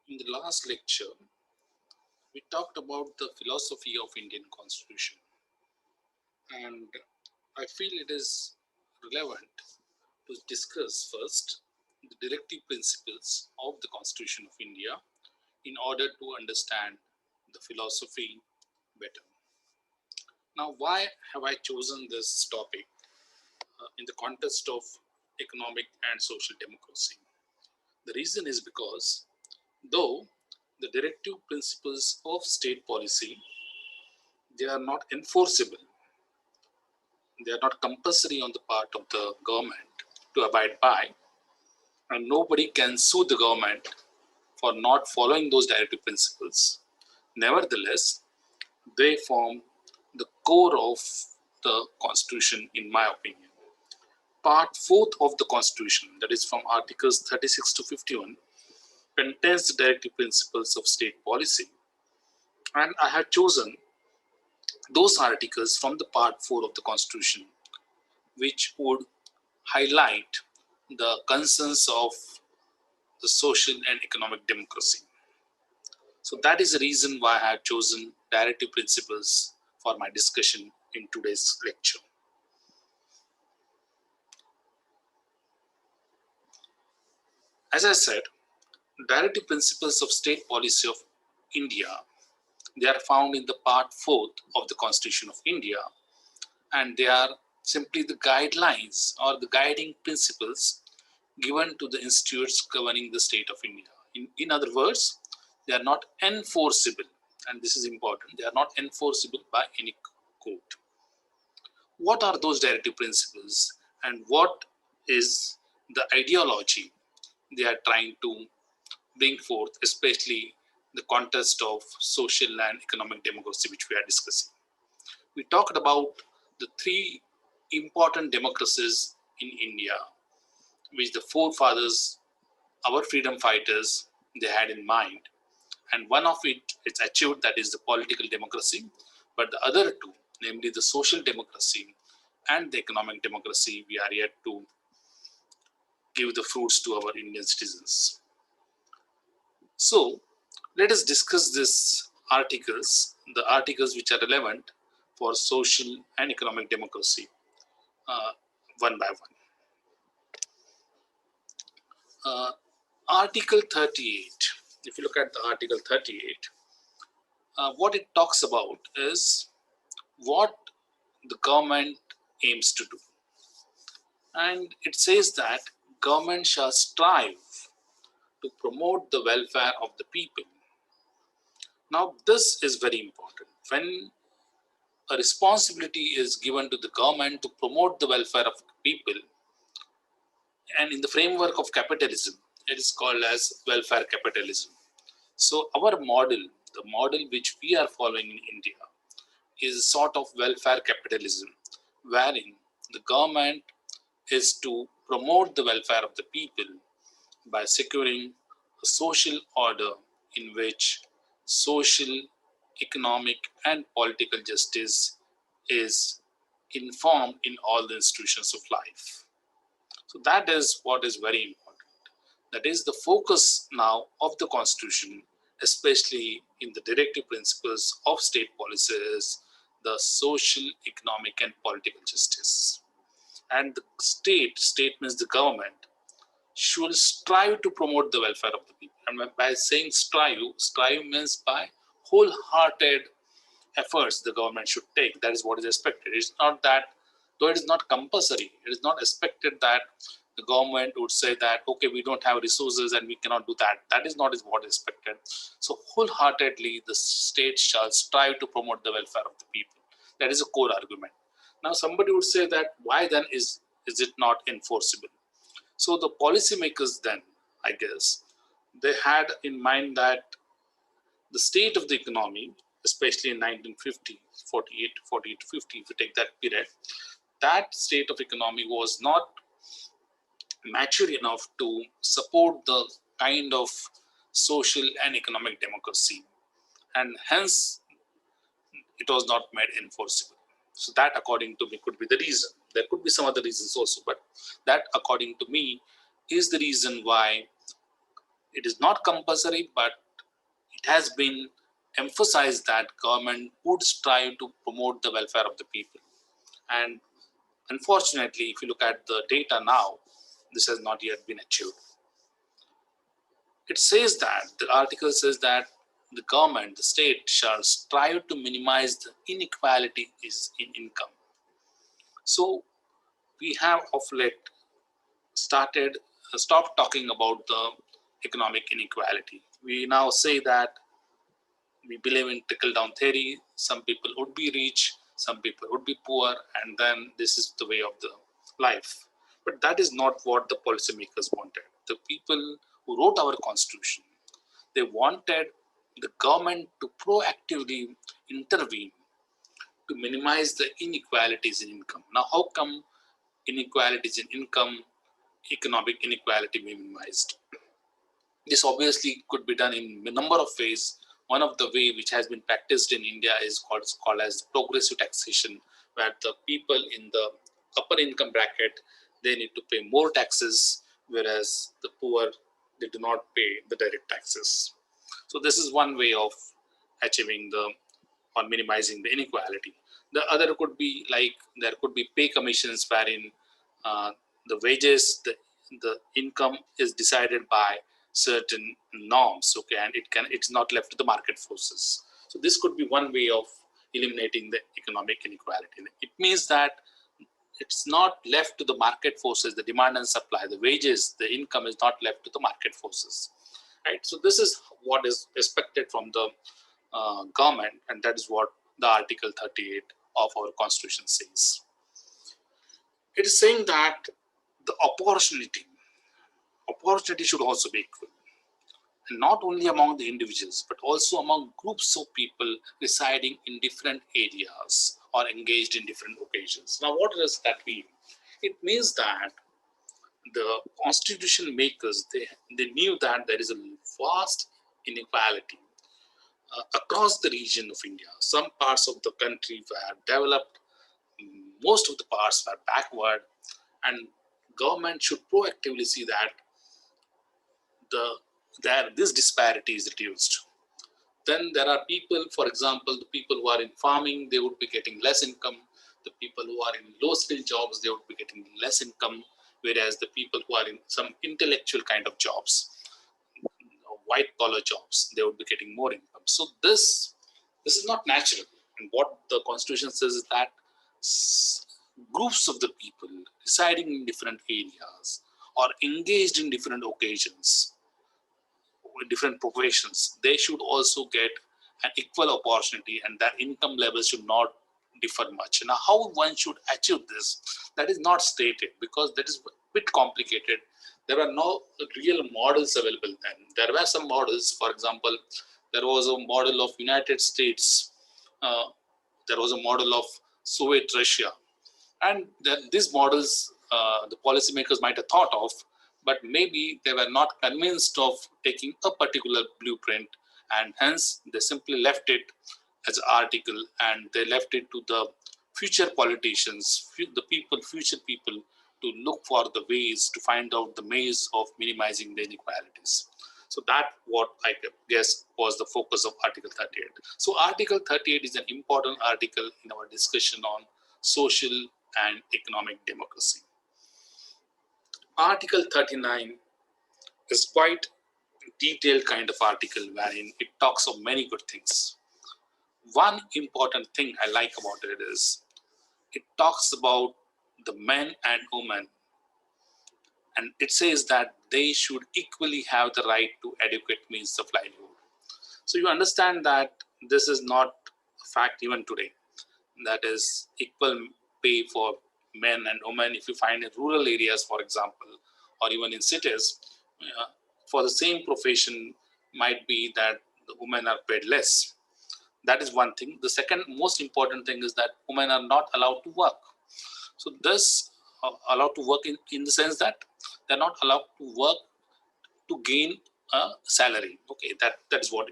In the last lecture, we talked about the philosophy of Indian Constitution, and I feel it is relevant to discuss first the directive principles of the Constitution of India in order to understand the philosophy better. Now, why have I chosen this topic in the context of economic and social democracy? The reason is because though the directive principles of state policy, they are not enforceable, they are not compulsory on the part of the government to abide by, and nobody can sue the government for not following those directive principles. Nevertheless, they form the core of the Constitution, in my opinion. Part 4th of the Constitution, that is from Articles 36 to 51, contains the directive principles of state policy, and I have chosen those articles from the Part 4 of the Constitution which would highlight the concerns of the social and economic democracy. So that is the reason why I have chosen directive principles for my discussion in today's lecture. As I said, directive principles of state policy of India, they are found in the Part 4th of the Constitution of India, and they are simply the guidelines or the guiding principles given to the institutes governing the state of India. In other words, they are not enforceable, and this is important, they are not enforceable by any court. What are those directive principles and what is the ideology they are trying to bring forth, especially the context of social and economic democracy which we are discussing? We talked about the three important democracies in India which the forefathers, our freedom fighters, they had in mind, and one of it is achieved, that is the political democracy, but the other two, namely the social democracy and the economic democracy, we are yet to give the fruits to our Indian citizens. So let us discuss these articles, the articles which are relevant for social and economic democracy, uh, one by one. Article 38, if you look at the Article 38, what it talks about is what the government aims to do. And it says that government shall strive to promote the welfare of the people. Now, this is very important. When a responsibility is given to the government to promote the welfare of people, and in the framework of capitalism, it is called as welfare capitalism. So our model, the model which we are following in India, is a sort of welfare capitalism, wherein the government is to promote the welfare of the people by securing a social order in which social, economic, and political justice is informed in all the institutions of life. So that is what is very important. That is the focus now of the Constitution, especially in the directive principles of state policies, the social, economic, and political justice. And the state means the government, should strive to promote the welfare of the people. And by saying strive means by wholehearted efforts the government should take. That is what is expected. It's not that, though it is not compulsory, it is not expected that the government would say that, okay, we don't have resources and we cannot do that. That is not what is expected. So wholeheartedly, the state shall strive to promote the welfare of the people. That is a core argument. Now, somebody would say that why then is it not enforceable? So the policymakers then, I guess, they had in mind that the state of the economy, especially in 1950, 48 to 50, if you take that period, that state of economy was not mature enough to support the kind of social and economic democracy, and hence it was not made enforceable. So that, according to me, could be the reason. There could be some other reasons also, but that, according to me, is the reason why It is not compulsory, but it has been emphasized that government would strive to promote the welfare of the people. And unfortunately, if you look at the data now, this has not yet been achieved. It says that, the article says that the government, the state, shall strive to minimize the inequalities in income. So we have of late started stopped talking about the economic inequality. We now say that we believe in trickle down theory. Some people would be rich, some people would be poor, and then this is the way of the life. But that is not what the policymakers wanted. The people who wrote our constitution, they wanted the government to proactively intervene to minimize the inequalities in income. Now, how come inequalities in income, economic inequality be minimized? This obviously could be done in a number of ways. One of the way which has been practiced in India is called as progressive taxation, where the people in the upper income bracket, they need to pay more taxes, whereas the poor, they do not pay the direct taxes. So this is one way of achieving the or minimizing the inequality. The other could be like there could be pay commissions wherein uh, the wages, the income is decided by certain norms, okay, and it's not left to the market forces. So this could be one way of eliminating the economic inequality. It means that it's not left to the market forces, the demand and supply, the wages, the income is not left to the market forces, right? So this is what is expected from the government, and that is what the Article 38 of our Constitution says. It is saying that the opportunity should also be equal, and not only among the individuals, but also among groups of people residing in different areas or engaged in different occasions. Now, what does that mean? It means that the constitution makers, they knew that there is a vast inequality across the region of India. Some parts of the country were developed, most of the parts were backward, and government should proactively see that this disparity is reduced. Then there are people, for example, the people who are in farming, they would be getting less income. The people who are in low skill jobs, they would be getting less income, whereas the people who are in some intellectual kind of jobs, white collar jobs, they would be getting more income. So this is not natural. And what the constitution says is that groups of the people residing in different areas or engaged in different occasions, with different professions, they should also get an equal opportunity, and their income levels should not differ much. Now, how one should achieve this, that is not stated, because that is a bit complicated. There were no real models available then. There were some models. For example, there was a model of United States, uh, there was a model of Soviet Russia, and these models the policymakers might have thought of, but maybe they were not convinced of taking a particular blueprint, and hence they simply left it as an article, and they left it to the future politicians, the people, future people, to look for the ways to find out the ways of minimizing the inequalities. So that what I guess was the focus of Article 38. So Article 38 is an important article in our discussion on social and economic democracy. Article 39 is quite a detailed kind of article wherein it talks of many good things. One important thing I like about it is it talks about the men and women, and it says that they should equally have the right to adequate means of livelihood. So you understand that this is not a fact even today. That is equal pay for men and women. If you find in rural areas, for example, or even in cities, for the same profession, might be that the women are paid less. That is one thing. The second most important thing is that women are not allowed to work. So this allowed to work in the sense that they're not allowed to work to gain a salary. Okay, that is what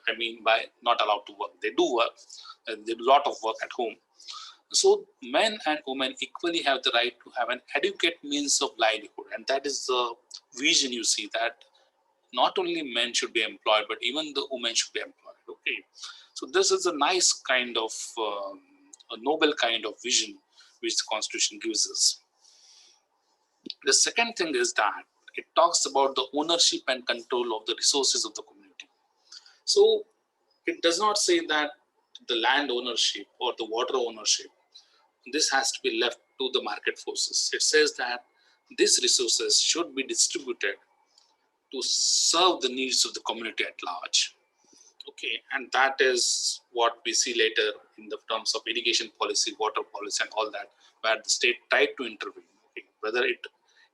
I mean by not allowed to work. They do work. They do a lot of work at home. So men and women equally have the right to have an adequate means of livelihood, and that is the vision you see, that not only men should be employed, but even the women should be employed. Okay, so this is a nice kind of a noble kind of vision which the Constitution gives us. The second thing is that it talks about the ownership and control of the resources of the community. So it does not say that the land ownership or the water ownership, this has to be left to the market forces. It says that these resources should be distributed to serve the needs of the community at large. Okay, and that is what we see later in the terms of irrigation policy, water policy, and all that, where the state tried to intervene. Okay, whether it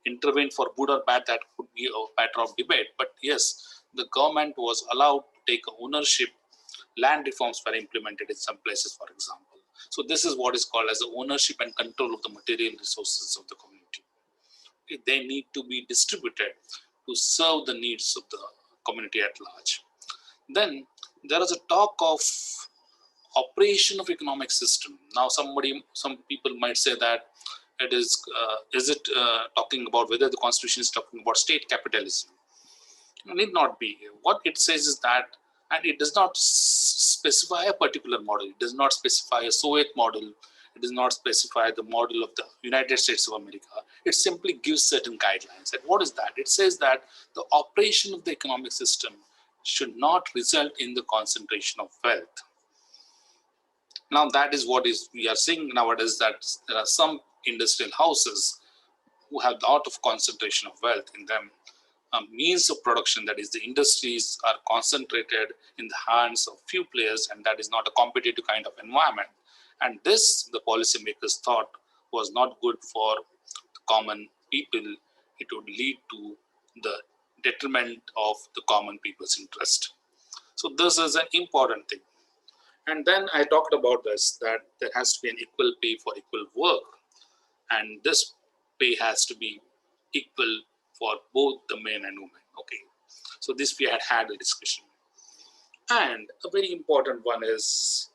intervened for good or bad, that could be a matter of debate. But yes, the government was allowed to take ownership. Land reforms were implemented in some places, for example. So this is what is called as the ownership and control of the material resources of the community. Okay, they need to be distributed to serve the needs of the community at large. Then there is a talk of operation of economic system. Now some people might say that it is it talking about whether the Constitution is talking about state capitalism? It need not be. What it says is that, and it does not specify a particular model. It does not specify a Soviet model. It does not specify the model of the United States of America. It simply gives certain guidelines. And what is that? It says that the operation of the economic system should not result in the concentration of wealth. Now that is what is we are seeing nowadays, that there are some industrial houses who have a lot of concentration of wealth in them. Means of production, that is the industries, are concentrated in the hands of few players, and that is not a competitive kind of environment. And this the policymakers thought was not good for the common people. It would lead to the detriment of the common people's interest. So this is an important thing. And then I talked about this, that there has to be an equal pay for equal work, and this pay has to be equal for both the men and women. Okay, so this we had a discussion. And a very important one is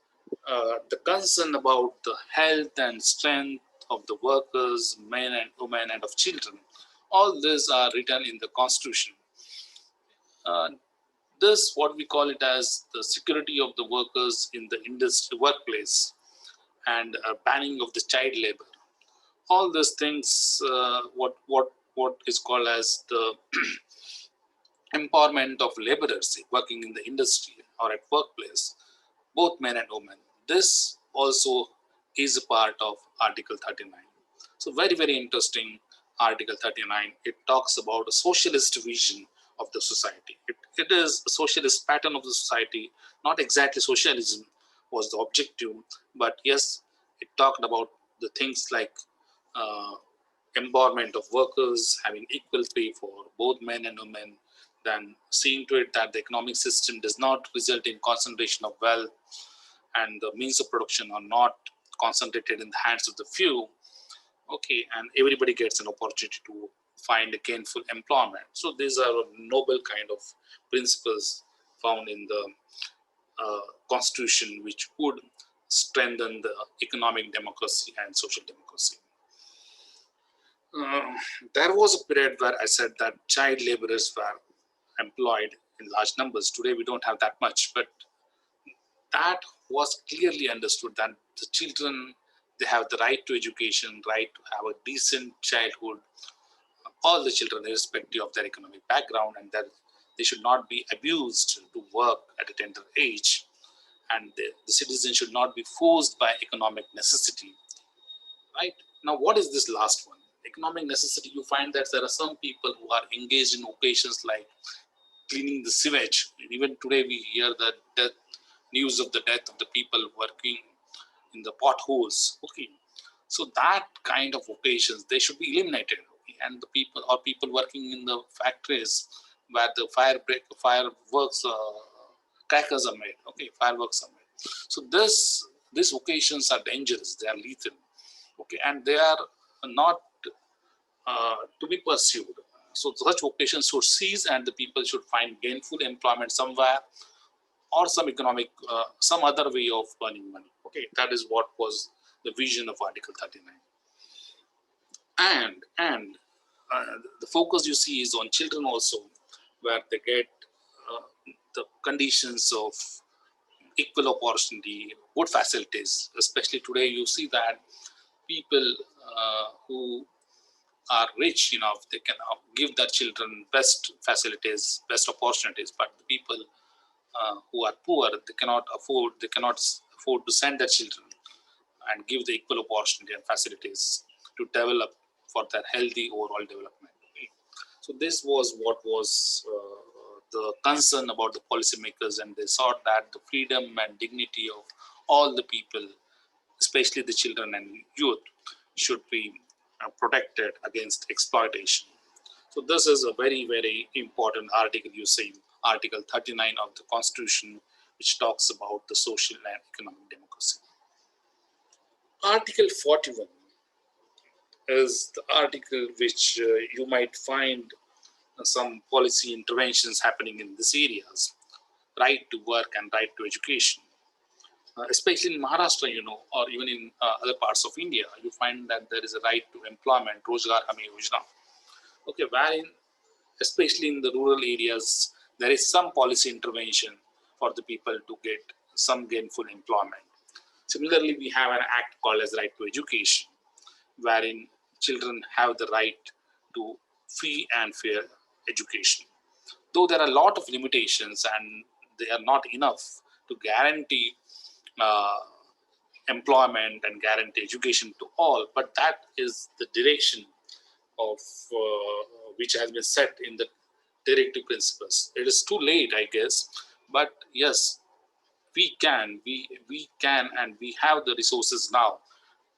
the concern about the health and strength of the workers, men and women, and of children. All these are written in the Constitution. Uh, this what we call it as the security of the workers in the industry workplace, and banning of the child labor. All these things, what is called as the empowerment of laborers working in the industry or at workplace, both men and women. This also is a part of Article 39. So very interesting Article 39. It talks about a socialist vision of the society. It is a socialist pattern of the society, not exactly socialism was the objective, but yes, it talked about the things like uh, empowerment of workers, having equal pay for both men and women, then seeing to it that the economic system does not result in concentration of wealth, and the means of production are not concentrated in the hands of the few. Okay, and everybody gets an opportunity to find a gainful employment. So these are noble kind of principles found in the Constitution, which would strengthen the economic democracy and social democracy. Uh, there was a period where I said that child laborers were employed in large numbers. Today we don't have that much, but that was clearly understood that the children, they have the right to education, right to have a decent childhood, all the children irrespective of their economic background, and that they should not be abused to work at a tender age, and the citizen should not be forced by economic necessity. Right now, what is this last one? Economic necessity. You find that there are some people who are engaged in occasions like cleaning the sewage. And even today, we hear the news of the death of the people working in the potholes. Okay, so that kind of occasions, they should be eliminated. Okay? And the people working in the factories where the fireworks crackers are made. Okay, fireworks are made. So these occasions are dangerous. They are lethal. Okay, and they are not to be pursued. So such occasions should cease, and the people should find gainful employment somewhere, or some other way of earning money. Okay, that is what was the vision of Article 39. And the focus you see is on children also, where they get the conditions of equal opportunity, good facilities. Especially today, you see that people who are rich enough, they can give their children best facilities, best opportunities. But the people who are poor, they cannot afford to send their children and give the equal opportunity and facilities to develop for their healthy overall development. Okay. So this was what was the concern about the policymakers, and they thought that the freedom and dignity of all the people, especially the children and youth, should be protected against exploitation. So this is a very, very important article you see, Article 39 of the Constitution, which talks about the social and economic democracy. Article 41 is the article which you might find some policy interventions happening in these areas, right to work and right to education. Especially in Maharashtra, or even in other parts of India, you find that there is a right to employment, Rozgar Hami Yojana. Okay, wherein, especially in the rural areas, there is some policy intervention for the people to get some gainful employment. Similarly, we have an act called as Right to Education, wherein children have the right to free and fair education. Though there are a lot of limitations and they are not enough to guarantee uh, employment and guarantee education to all, but that is the direction of which has been set in the directive principles. It is too late, I guess, but yes, we can, and we have the resources now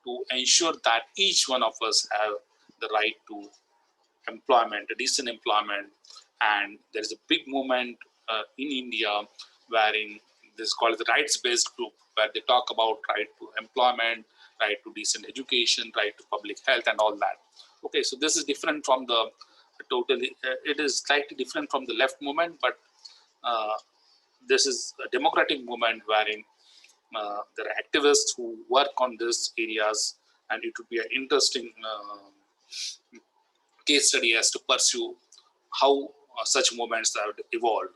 to ensure that each one of us have the right to employment, a decent employment. And there is a big movement in India wherein this is called the rights-based group, where they talk about right to employment, right to decent education, right to public health, and all that. Okay, so this is different from the totally. It is slightly different from the left movement, but uh, this is a democratic movement wherein there are activists who work on these areas, and it would be an interesting case study as to pursue how such movements have evolved,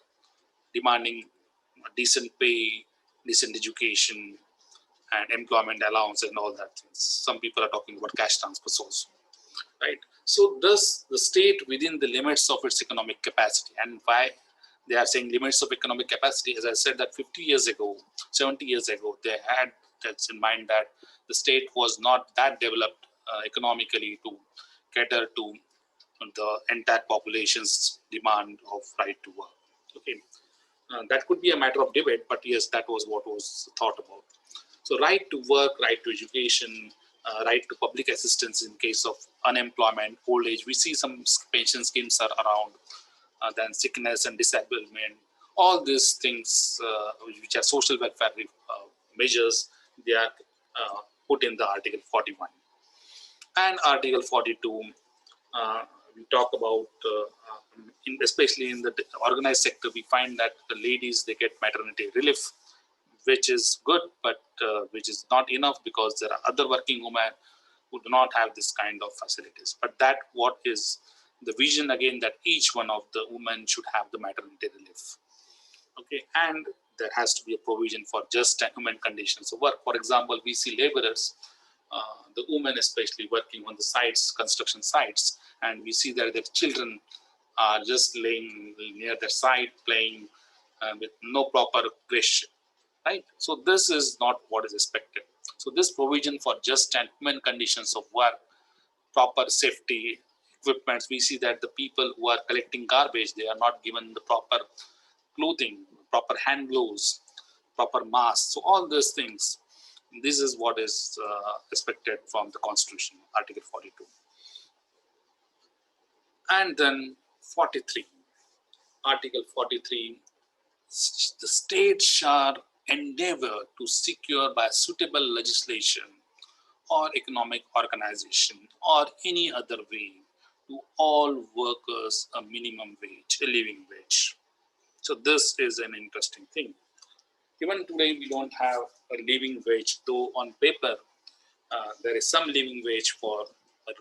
demanding decent pay, decent education, and employment allowance and all that things. Some people are talking about cash transfers also, right? So does the state within the limits of its economic capacity, and why they are saying limits of economic capacity? As I said, that 50 years ago, 70 years ago, they had that in mind that the state was not that developed economically to cater to the entire population's demand of right to work. Okay, that could be a matter of debate, but yes, that was what was thought about. So, right to work, right to education, right to public assistance in case of unemployment, old age. We see some pension schemes are around, then sickness and disablement. All these things, which are social welfare measures, they are put in the Article 41 and Article 42. We talk about, especially in the organized sector, we find that the ladies, they get maternity relief, which is good, but which is not enough, because there are other working women who do not have this kind of facilities. But that what is the vision again, that each one of the women should have the maternity relief. Okay, and there has to be a provision for just and human conditions of work. For example, we see laborers, the women especially working on the sites, construction sites, and we see that their children are just laying near their side, playing with no proper creche, right? So this is not what is expected. So this provision for just and human conditions of work, proper safety equipments, we see that the people who are collecting garbage, they are not given the proper clothing, proper hand gloves, proper masks. So all these things, this is what is expected from the Constitution, Article 42. And then 43, Article 43, the state shall endeavor to secure by suitable legislation or economic organization or any other way to all workers a minimum wage, a living wage. So this is an interesting thing. Even today, we don't have a living wage, though on paper there is some living wage for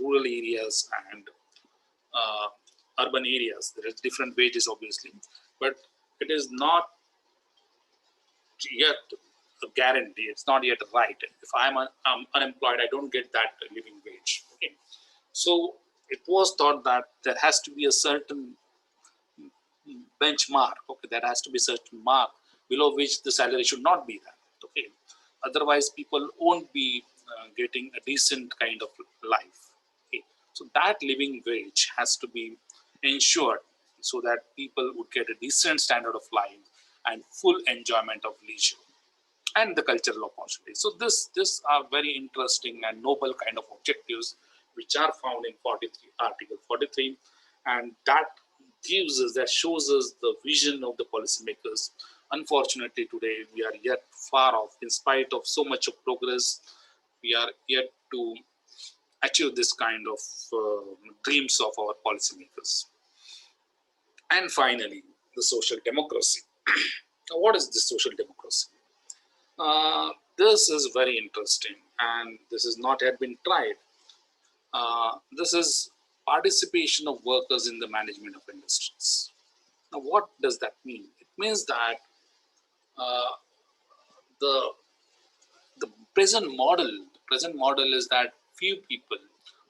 rural areas and urban areas. There is different wages, obviously, but it is not yet a guarantee. It's not yet right. If I'm unemployed, I don't get that living wage. Okay. So it was thought that there has to be a certain benchmark. Okay, there has to be a certain mark below which the salary should not be that. Okay, otherwise people won't be getting a decent kind of life. Okay, so that living wage has to be ensured so that people would get a decent standard of life and full enjoyment of leisure and the cultural opportunities. So this are very interesting and noble kind of objectives which are found in 43 Article 43, and that that shows us the vision of the policymakers. Unfortunately, today we are yet far off. In spite of so much of progress, we are yet to achieve this kind of dreams of our policymakers. And finally, the social democracy. Now, what is this social democracy? This is very interesting, and this has not yet been tried. This is participation of workers in the management of industries. Now, what does that mean? It means that uh, the the present model is that few people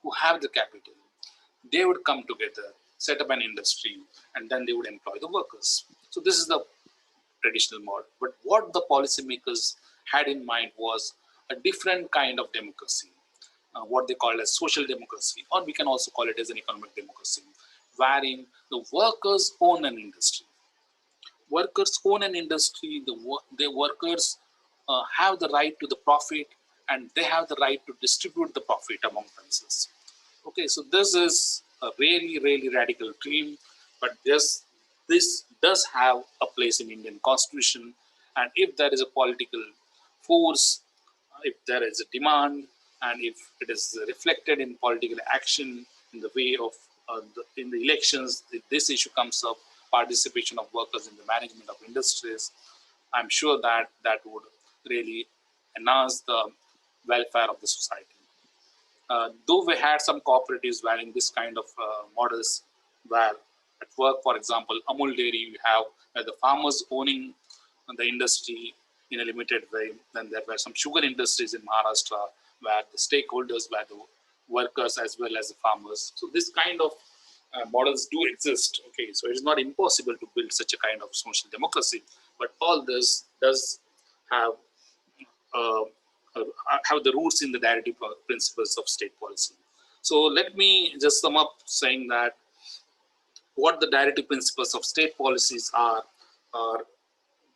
who have the capital, they would come together, set up an industry, and then they would employ the workers. So this is the traditional model. But what the policymakers had in mind was a different kind of democracy, what they call as social democracy, or we can also call it as an economic democracy, wherein the workers own an industry. Workers own an industry, the workers have the right to the profit, and they have the right to distribute the profit among themselves. Okay, so this is a really, really radical dream, but this does have a place in Indian Constitution, and if there is a political force, if there is a demand, and if it is reflected in political action in the way of in the elections, if this issue comes up, participation of workers in the management of industries, I'm sure that that would really enhance the welfare of the society. Though we had some cooperatives wearing this kind of models, where at work, for example, Amul Dairy, we have the farmers owning the industry in a limited way. Then there were some sugar industries in Maharashtra where the stakeholders were the workers as well as the farmers. So this kind of models do exist. Okay, so it is not impossible to build such a kind of social democracy, but all this does have uh, have the roots in the directive principles of state policy. So let me just sum up saying that what the directive principles of state policies are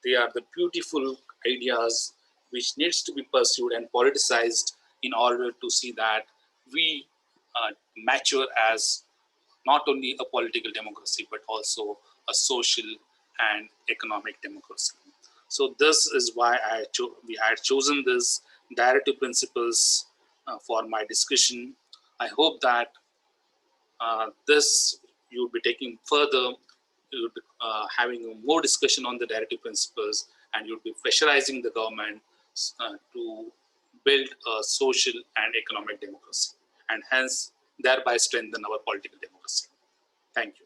they are the beautiful ideas which needs to be pursued and politicized in order to see that we mature as not only a political democracy but also a social and economic democracy. So this is why we had chosen this directive principles for my discussion. I hope that this you'll be taking further, you'll be having more discussion on the directive principles, and you'll be pressurizing the government to build a social and economic democracy, and hence thereby strengthen our political democracy. Thank you.